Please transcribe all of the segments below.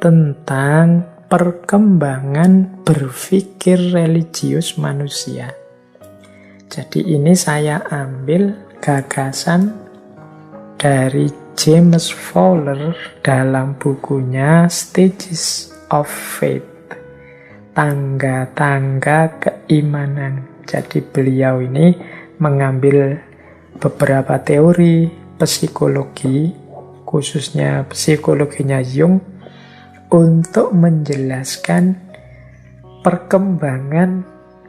tentang perkembangan berpikir religius manusia. Jadi ini saya ambil gagasan dari James Fowler dalam bukunya Stages of Faith, tangga-tangga keimanan. Jadi beliau ini mengambil beberapa teori psikologi, khususnya psikologinya Jung, untuk menjelaskan perkembangan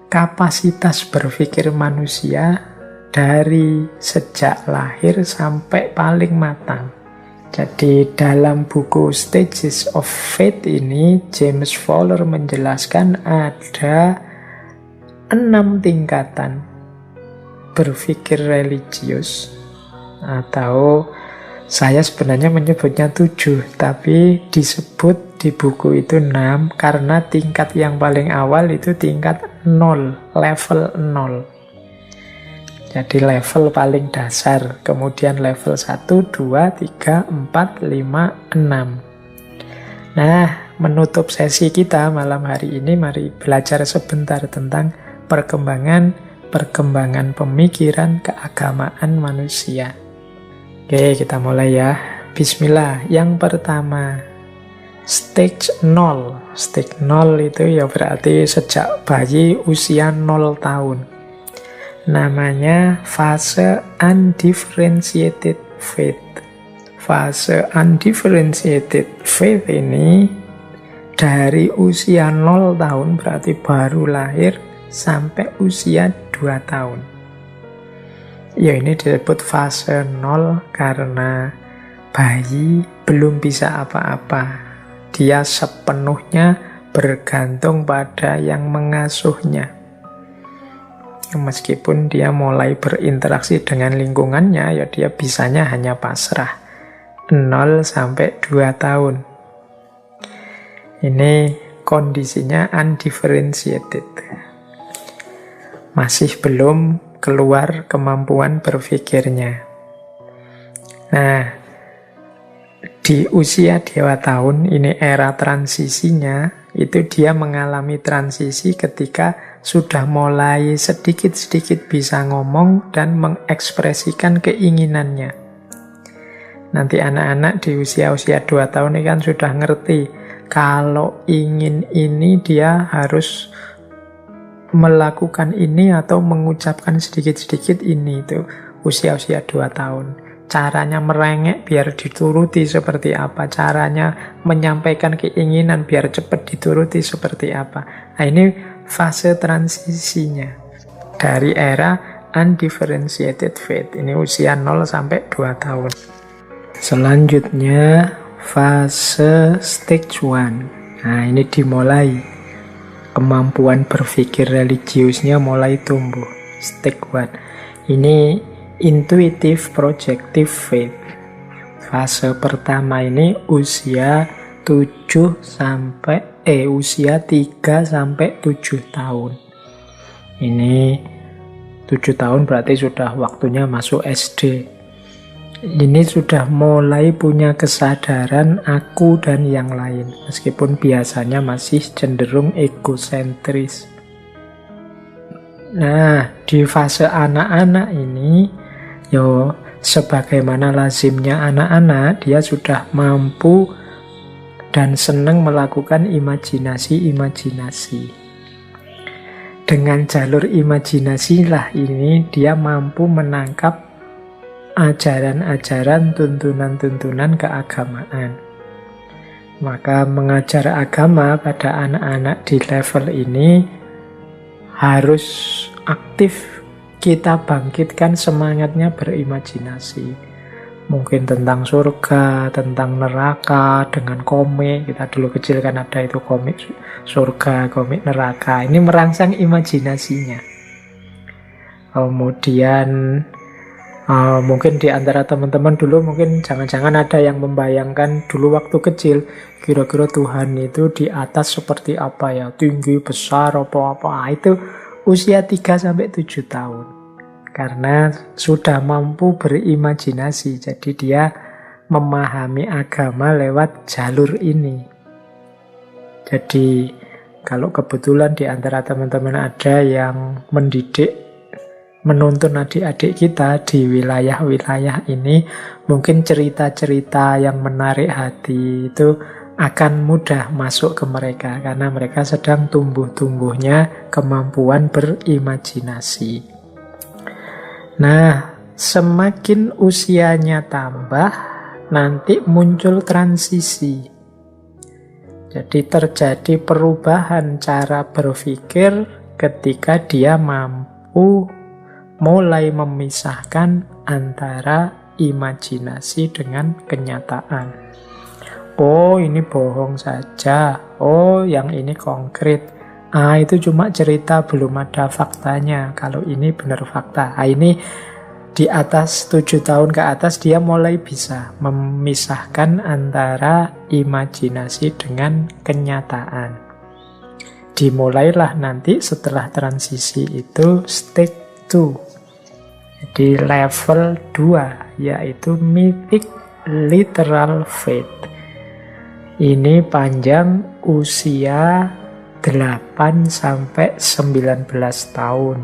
kapasitas berpikir manusia dari sejak lahir sampai paling matang. Jadi dalam buku Stages of Faith ini, James Fowler menjelaskan ada 6 tingkatan berpikir religius, atau saya sebenarnya menyebutnya 7, tapi disebut di buku itu 6 karena tingkat yang paling awal itu tingkat 0, level 0. Jadi level paling dasar, kemudian level 1, 2, 3, 4, 5, 6. Nah, menutup sesi kita malam hari ini, mari belajar sebentar tentang perkembangan pemikiran keagamaan manusia. Oke, kita mulai ya. Bismillah. Yang pertama, stage 0. Stage 0 itu ya berarti sejak bayi usia 0 tahun. Namanya fase undifferentiated faith. Fase undifferentiated faith ini dari usia 0 tahun, berarti baru lahir, sampai usia 2 tahun. Ya, ini disebut fase 0 karena bayi belum bisa apa-apa. Dia sepenuhnya bergantung pada yang mengasuhnya. Meskipun dia mulai berinteraksi dengan lingkungannya, ya dia bisanya hanya pasrah. 0 sampai 2 tahun. Ini kondisinya undifferentiated. Masih belum keluar kemampuan berpikirnya. Nah, di usia 2 tahun, ini era transisinya, itu dia mengalami transisi ketika sudah mulai sedikit-sedikit bisa ngomong dan mengekspresikan keinginannya. Nanti anak-anak di usia-usia 2 tahun ini kan sudah ngerti, kalau ingin ini dia harus melakukan ini atau mengucapkan sedikit-sedikit ini. Itu usia-usia 2 tahun. Caranya merengek biar dituruti seperti apa, caranya menyampaikan keinginan biar cepat dituruti seperti apa. Nah, ini fase transisinya dari era undifferentiated faith. Ini usia 0 sampai 2 tahun. Selanjutnya fase stage 1. Nah, ini dimulai. Kemampuan berpikir religiusnya mulai tumbuh. Stage 1. Ini intuitive projective faith. Fase pertama ini usia 3 sampai 7 tahun. Ini 7 tahun berarti sudah waktunya masuk SD. Ini sudah mulai punya kesadaran aku dan yang lain, meskipun biasanya masih cenderung egosentris. Nah, di fase anak-anak ini, sebagaimana lazimnya anak-anak, dia sudah mampu dan senang melakukan imajinasi-imajinasi. Dengan jalur imajinasi lah ini dia mampu menangkap ajaran-ajaran, tuntunan-tuntunan keagamaan. Maka mengajar agama pada anak-anak di level ini harus aktif kita bangkitkan semangatnya berimajinasi. Mungkin tentang surga, tentang neraka, dengan komik. Kita dulu kecil kan ada itu komik surga, komik neraka. Ini merangsang imajinasinya. Kemudian mungkin di antara teman-teman dulu mungkin jangan-jangan ada yang membayangkan dulu waktu kecil, kira-kira Tuhan itu di atas seperti apa ya, tinggi, besar, apa-apa. Itu usia 3-7 tahun. Karena sudah mampu berimajinasi, jadi dia memahami agama lewat jalur ini. Jadi kalau kebetulan di antara teman-teman ada yang mendidik, menuntun adik-adik kita di wilayah-wilayah ini, mungkin cerita-cerita yang menarik hati itu akan mudah masuk ke mereka karena mereka sedang tumbuh-tumbuhnya kemampuan berimajinasi. Nah, semakin usianya tambah, nanti muncul transisi. Jadi terjadi perubahan cara berpikir ketika dia mampu mulai memisahkan antara imajinasi dengan kenyataan. Oh, ini bohong saja. Oh, yang ini konkret. Itu cuma cerita, belum ada faktanya. Kalau ini benar fakta. Ini di atas 7 tahun ke atas dia mulai bisa memisahkan antara imajinasi dengan kenyataan. Dimulailah nanti setelah transisi itu stage 2. Jadi level 2 yaitu mythic literal faith. Ini panjang usia 8 sampai 19 tahun.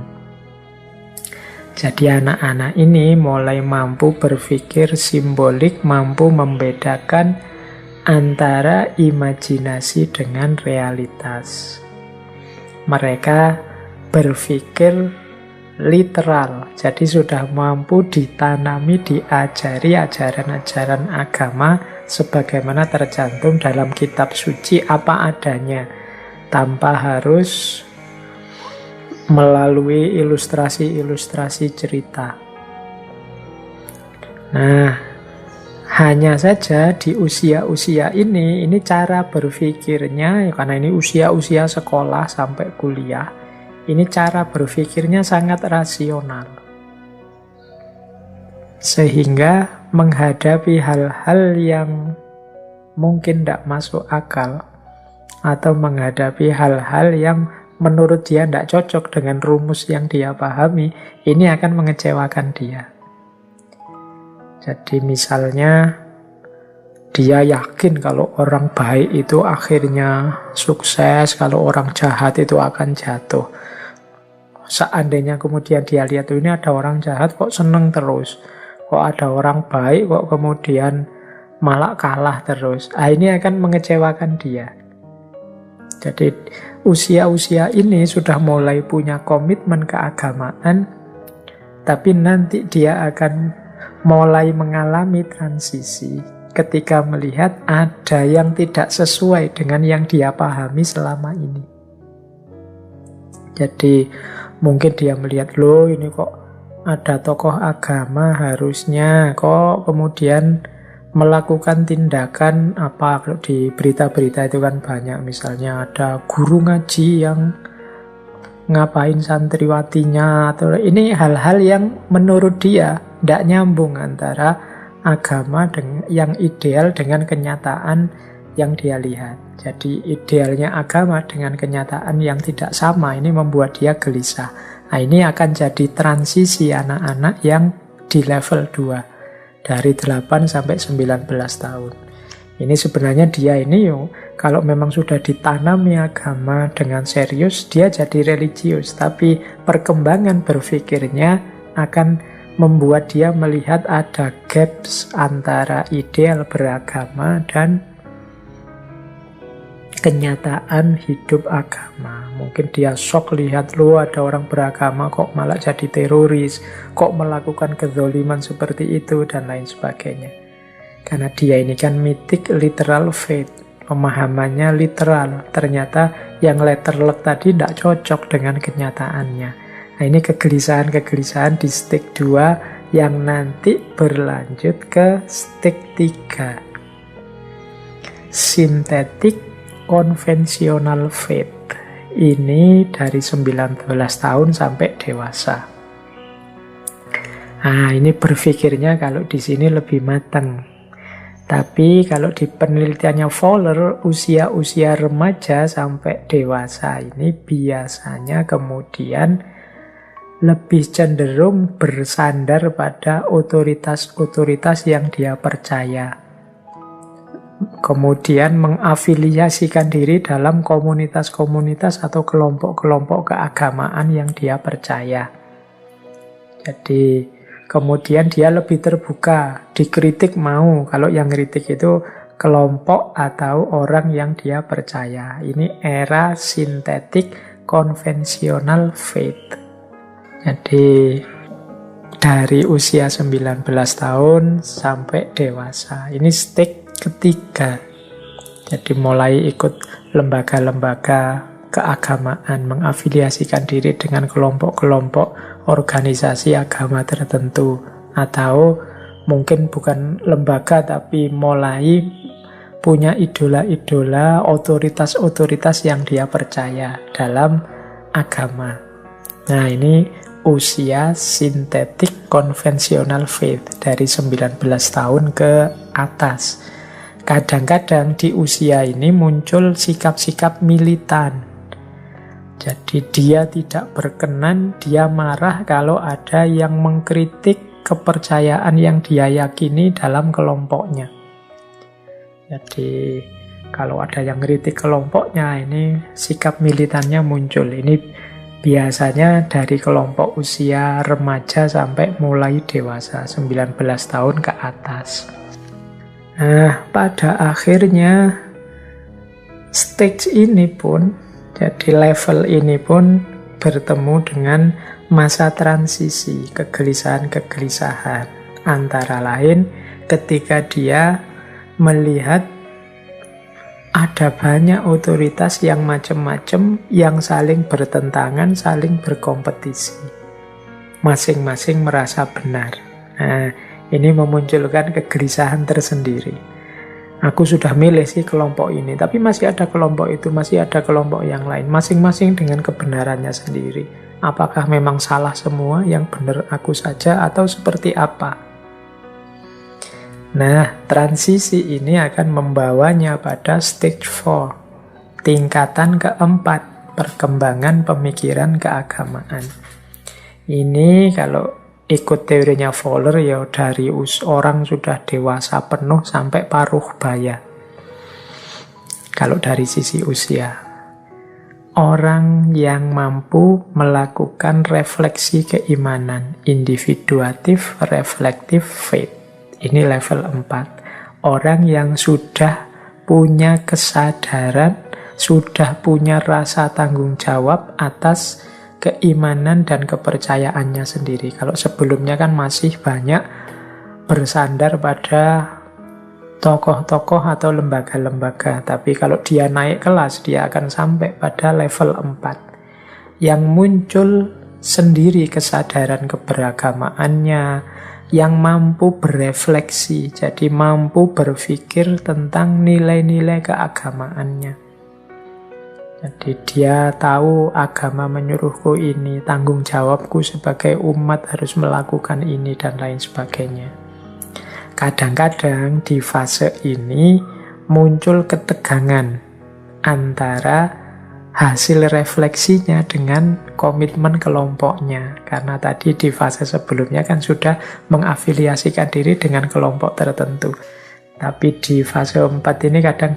Jadi anak-anak ini mulai mampu berpikir simbolik, mampu membedakan antara imajinasi dengan realitas. Mereka berpikir literal, jadi sudah mampu ditanami, diajari ajaran-ajaran agama sebagaimana tercantum dalam kitab suci apa adanya, tanpa harus melalui ilustrasi-ilustrasi cerita. Nah, hanya saja di usia-usia ini cara berpikirnya, karena ini usia-usia sekolah sampai kuliah, ini cara berpikirnya sangat rasional. Sehingga menghadapi hal-hal yang mungkin tidak masuk akal, atau menghadapi hal-hal yang menurut dia tidak cocok dengan rumus yang dia pahami, ini akan mengecewakan dia. Jadi misalnya dia yakin kalau orang baik itu akhirnya sukses, kalau orang jahat itu akan jatuh. Seandainya kemudian dia lihat ini ada orang jahat kok seneng terus, kok ada orang baik kok kemudian malah kalah terus. Ini akan mengecewakan dia. Jadi usia-usia ini sudah mulai punya komitmen keagamaan, tapi nanti dia akan mulai mengalami transisi ketika melihat ada yang tidak sesuai dengan yang dia pahami selama ini. Jadi mungkin dia melihat, loh ini kok ada tokoh agama harusnya kok kemudian melakukan tindakan apa, kalau di berita-berita itu kan banyak, misalnya ada guru ngaji yang ngapain santriwatinya, atau ini hal-hal yang menurut dia tidak nyambung antara agama yang ideal dengan kenyataan yang dia lihat. Jadi idealnya agama dengan kenyataan yang tidak sama, ini membuat dia gelisah. Ini akan jadi transisi anak-anak yang di level 2. Dari 8 sampai 19 tahun. Ini sebenarnya dia ini kalau memang sudah ditanami agama dengan serius, dia jadi religius. Tapi perkembangan berpikirnya akan membuat dia melihat ada gaps antara ideal beragama dan kenyataan hidup agama. Mungkin dia shock lihat, loh ada orang beragama kok malah jadi teroris, kok melakukan kezoliman seperti itu, dan lain sebagainya. Karena dia ini kan mythic literal faith, pemahamannya literal. Ternyata yang letterlek tadi tidak cocok dengan kenyataannya. Nah, ini kegelisahan-kegelisahan di stage 2 yang nanti berlanjut ke stage 3. Synthetic konvensional faith. Ini dari 19 tahun sampai dewasa. Ini berpikirnya kalau di sini lebih matang. Tapi kalau di penelitiannya Fowler, usia-usia remaja sampai dewasa ini biasanya kemudian lebih cenderung bersandar pada otoritas-otoritas yang dia percaya. kemudian mengafiliasikan diri dalam komunitas-komunitas atau kelompok-kelompok keagamaan yang dia percaya. Jadi kemudian dia lebih terbuka, dikritik mau, kalau yang kritik itu kelompok atau orang yang dia percaya. Ini era sintetik konvensional faith. Jadi dari usia 19 tahun sampai dewasa. Ini stage ketiga. Jadi mulai ikut lembaga-lembaga keagamaan, mengafiliasikan diri dengan kelompok-kelompok organisasi agama tertentu, atau mungkin bukan lembaga tapi mulai punya idola-idola, otoritas-otoritas yang dia percaya dalam agama. Nah, ini usia sintetik konvensional faith dari 19 tahun ke atas. Kadang-kadang di usia ini muncul sikap-sikap militan. Jadi dia tidak berkenan, dia marah kalau ada yang mengkritik kepercayaan yang dia yakini dalam kelompoknya. Jadi kalau ada yang kritik kelompoknya, ini sikap militannya muncul. Ini biasanya dari kelompok usia remaja sampai mulai dewasa, 19 tahun ke atas. Nah, pada akhirnya stage ini pun, jadi level ini pun bertemu dengan masa transisi, kegelisahan-kegelisahan. Antara lain ketika dia melihat ada banyak otoritas yang macam-macam, yang saling bertentangan, saling berkompetisi. Masing-masing merasa benar. Nah, ini memunculkan kegelisahan tersendiri. Aku sudah milih sih kelompok ini, tapi masih ada kelompok itu, masih ada kelompok yang lain. Masing-masing dengan kebenarannya sendiri. Apakah memang salah semua, yang benar aku saja, atau seperti apa? Nah, transisi ini akan membawanya pada stage 4, tingkatan keempat, perkembangan pemikiran keagamaan. Ini kalau ikut teorinya Fowler ya dari orang sudah dewasa penuh sampai paruh baya. Kalau dari sisi usia, orang yang mampu melakukan refleksi keimanan, individuatif, reflektif, faith. Ini level 4. Orang yang sudah punya kesadaran, sudah punya rasa tanggung jawab atas keimanan dan kepercayaannya sendiri. Kalau sebelumnya kan masih banyak bersandar pada tokoh-tokoh atau lembaga-lembaga. Tapi kalau dia naik kelas, dia akan sampai pada level 4. Yang muncul sendiri kesadaran keberagamaannya, yang mampu berefleksi, jadi mampu berpikir tentang nilai-nilai keagamaannya. Jadi dia tahu agama menyuruhku ini, tanggung jawabku sebagai umat harus melakukan ini, dan lain sebagainya. Kadang-kadang di fase ini muncul ketegangan antara hasil refleksinya dengan komitmen kelompoknya. Karena tadi di fase sebelumnya kan sudah mengafiliasikan diri dengan kelompok tertentu. Tapi di fase 4 ini kadang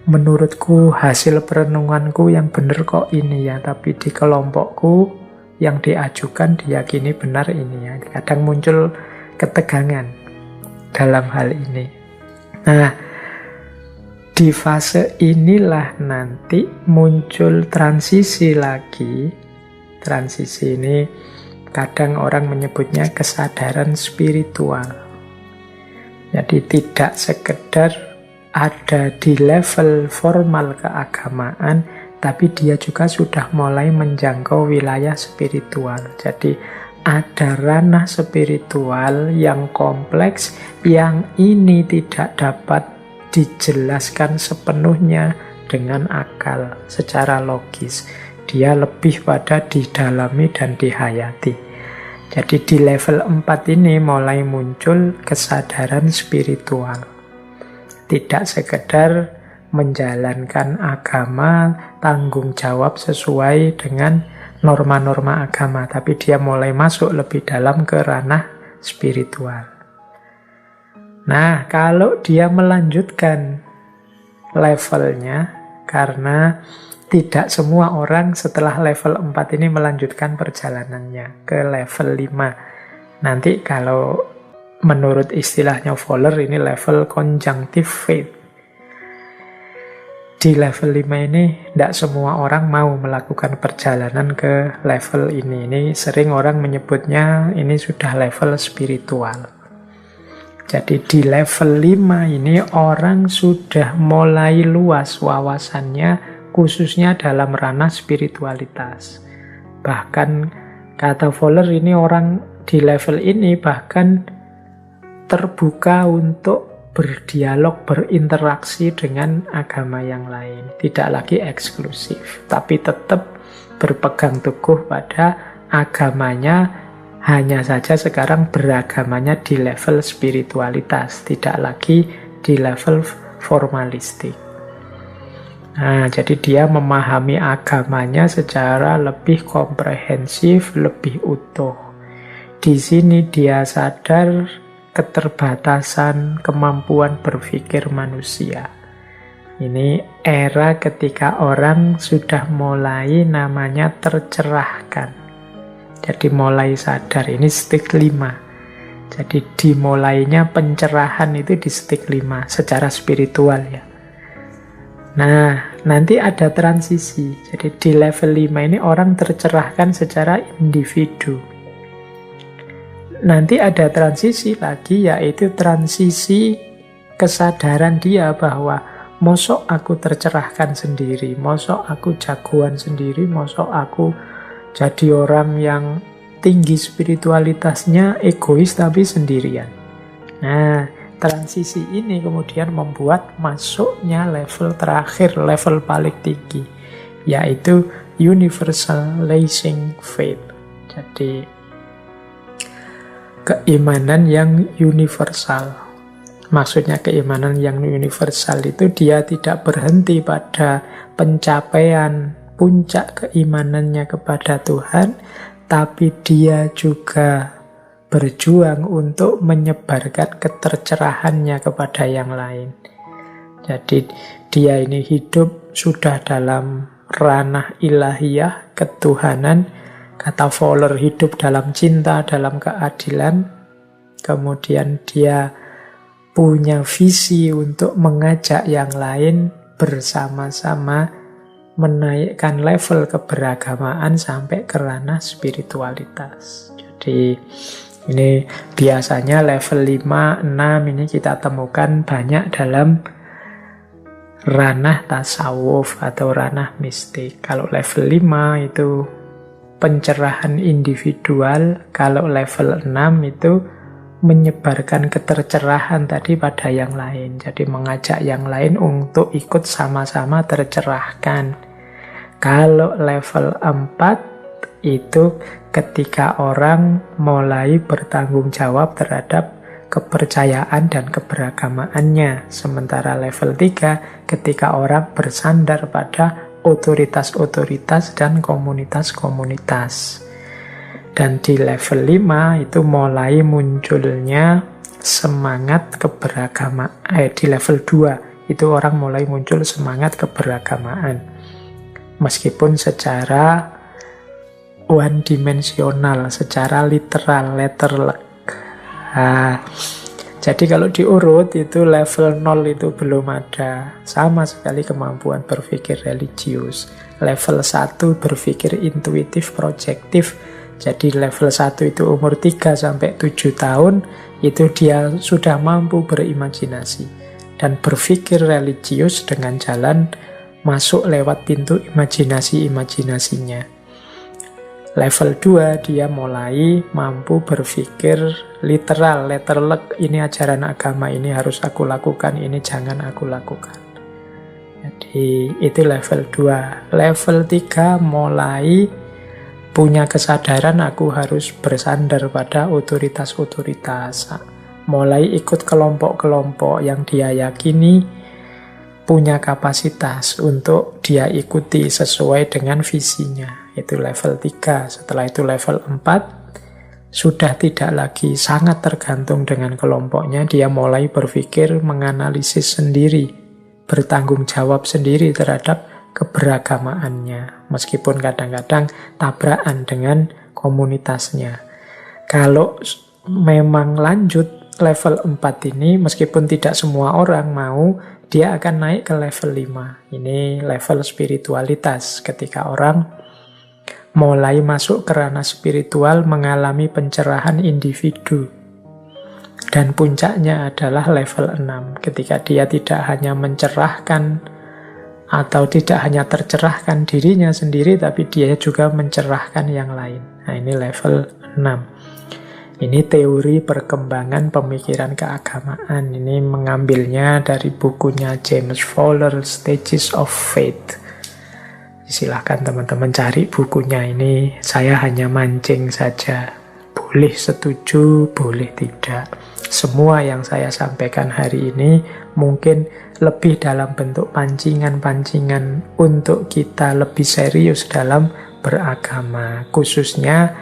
menurutku hasil perenunganku yang benar kok ini ya, tapi di kelompokku yang diajukan diyakini benar ini ya. Kadang muncul ketegangan dalam hal ini. Nah, di fase inilah nanti muncul transisi lagi. Transisi ini kadang orang menyebutnya kesadaran spiritual. Jadi tidak sekedar ada di level formal keagamaan, tapi dia juga sudah mulai menjangkau wilayah spiritual. Jadi ada ranah spiritual yang kompleks, yang ini tidak dapat dijelaskan sepenuhnya dengan akal secara logis. Dia lebih pada didalami dan dihayati. Jadi di level 4 ini mulai muncul kesadaran spiritual. Tidak sekedar menjalankan agama, tanggung jawab sesuai dengan norma-norma agama, tapi dia mulai masuk lebih dalam ke ranah spiritual. Nah, kalau dia melanjutkan levelnya, karena tidak semua orang setelah level 4 ini melanjutkan perjalanannya ke level 5. Nanti kalau menurut istilahnya Fowler ini level conjunctive faith. Di level 5 ini tidak semua orang mau melakukan perjalanan ke level ini. Ini sering orang menyebutnya ini sudah level spiritual. Jadi di level 5 ini orang sudah mulai luas wawasannya, khususnya dalam ranah spiritualitas. Bahkan kata Fowler ini orang di level ini bahkan terbuka untuk berdialog, berinteraksi dengan agama yang lain. Tidak lagi eksklusif, tapi tetap berpegang teguh pada agamanya, hanya saja sekarang beragamanya di level spiritualitas, tidak lagi di level formalistik. Nah, jadi dia memahami agamanya secara lebih komprehensif, lebih utuh. Di sini dia sadar keterbatasan kemampuan berpikir manusia. Ini era ketika orang sudah mulai namanya tercerahkan. Jadi mulai sadar, ini stage 5. Jadi dimulainya pencerahan itu di stage 5 secara spiritual ya. Nah, nanti ada transisi. Jadi di level 5 ini orang tercerahkan secara individu. Nanti ada transisi lagi, yaitu transisi kesadaran dia bahwa mosok aku tercerahkan sendiri, mosok aku jagoan sendiri, mosok aku jadi orang yang tinggi spiritualitasnya, egois tapi sendirian. Nah, transisi ini kemudian membuat masuknya level terakhir, level paling tinggi, yaitu universalizing faith. Jadi keimanan yang universal. Maksudnya keimanan yang universal itu dia tidak berhenti pada pencapaian puncak keimanannya kepada Tuhan, tapi dia juga berjuang untuk menyebarkan ketercerahannya kepada yang lain. Jadi dia ini hidup sudah dalam ranah ilahiyah, ketuhanan. Kata Fowler, hidup dalam cinta, dalam keadilan. Kemudian dia punya visi untuk mengajak yang lain bersama-sama menaikkan level keberagamaan sampai ke ranah spiritualitas. Jadi ini biasanya level 5, 6 ini kita temukan banyak dalam ranah tasawuf atau ranah mistik. Kalau level 5 itu pencerahan individual, kalau level 6 itu menyebarkan ketercerahan tadi pada yang lain. Jadi mengajak yang lain untuk ikut sama-sama tercerahkan. Kalau level 4 itu ketika orang mulai bertanggung jawab terhadap kepercayaan dan keberagamaannya. Sementara level 3 ketika orang bersandar pada otoritas-otoritas dan komunitas-komunitas. Dan di level 5 itu mulai munculnya semangat keberagamaan. Di level 2 itu orang mulai muncul semangat keberagamaan. Meskipun secara one dimensional, secara literal, letterlek. Nah, jadi kalau diurut itu level 0 itu belum ada sama sekali kemampuan berpikir religius. Level 1 berpikir intuitif, projektif. Jadi level 1 itu umur 3 sampai 7 tahun, itu dia sudah mampu berimajinasi dan berpikir religius dengan jalan masuk lewat pintu imajinasi-imajinasinya. Level 2 dia mulai mampu berpikir literal, letterlek, ini ajaran agama, ini harus aku lakukan, ini jangan aku lakukan. Jadi itu level 2. Level 3 mulai punya kesadaran aku harus bersandar pada otoritas-otoritas. Mulai ikut kelompok-kelompok yang dia yakini punya kapasitas untuk dia ikuti sesuai dengan visinya. Itu level 3. Setelah itu level 4 sudah tidak lagi sangat tergantung dengan kelompoknya. Dia mulai berpikir, menganalisis sendiri bertanggung jawab sendiri terhadap keberagamaannya, meskipun kadang-kadang tabrakan dengan komunitasnya. Kalau memang lanjut level 4 ini, meskipun tidak semua orang mau, dia akan naik ke level 5. Ini level spiritualitas, ketika orang mulai masuk ke ranah spiritual, mengalami pencerahan individu. Dan puncaknya adalah level 6, ketika dia tidak hanya mencerahkan atau tidak hanya tercerahkan dirinya sendiri, tapi dia juga mencerahkan yang lain. Nah, ini level 6. Ini teori perkembangan pemikiran keagamaan. Ini mengambilnya dari bukunya James Fowler, Stages of Faith. Silahkan teman-teman cari bukunya ini. Saya hanya mancing saja. Boleh setuju, boleh tidak. Semua yang saya sampaikan hari ini mungkin lebih dalam bentuk pancingan-pancingan untuk kita lebih serius dalam beragama. Khususnya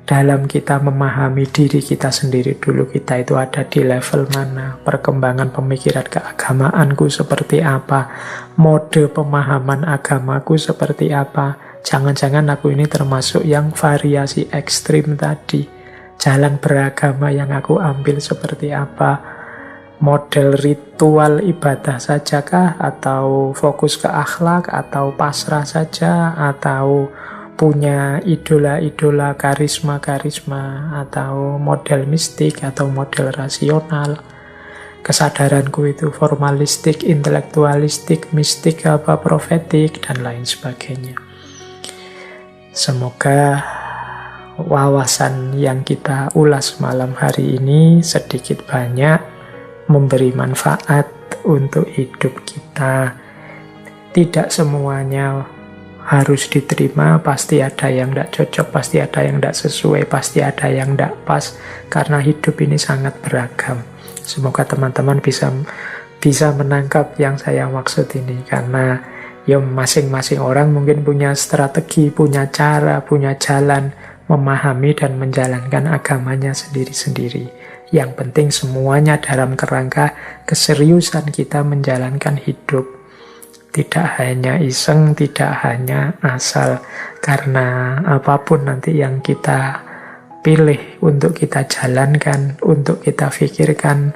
dalam kita memahami diri kita sendiri dulu, kita itu ada di level mana, perkembangan pemikiran keagamaanku seperti apa, mode pemahaman agamaku seperti apa. Jangan-jangan aku ini termasuk yang variasi ekstrim tadi. Jalan beragama yang aku ambil seperti apa? Model ritual ibadah sajakah? Atau fokus ke akhlak? Atau pasrah saja? Atau punya idola-idola karisma-karisma? Atau model mistik? Atau model rasional? Kesadaranku itu formalistik, intelektualistik, mistik, apa profetik, dan lain sebagainya. Semoga wawasan yang kita ulas malam hari ini sedikit banyak memberi manfaat untuk hidup kita. Tidak semuanya harus diterima, pasti ada yang tidak cocok, pasti ada yang tidak sesuai, pasti ada yang tidak pas, karena hidup ini sangat beragam. Semoga teman-teman bisa menangkap yang saya maksud ini, karena ya masing-masing orang mungkin punya strategi, punya cara, punya jalan memahami dan menjalankan agamanya sendiri-sendiri. Yang penting semuanya dalam kerangka keseriusan kita menjalankan hidup. Tidak hanya iseng, tidak hanya asal. Karena apapun nanti yang kita pilih untuk kita jalankan, untuk kita pikirkan,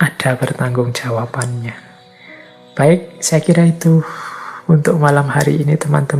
ada pertanggungjawabannya. Baik, saya kira itu untuk malam hari ini teman-teman.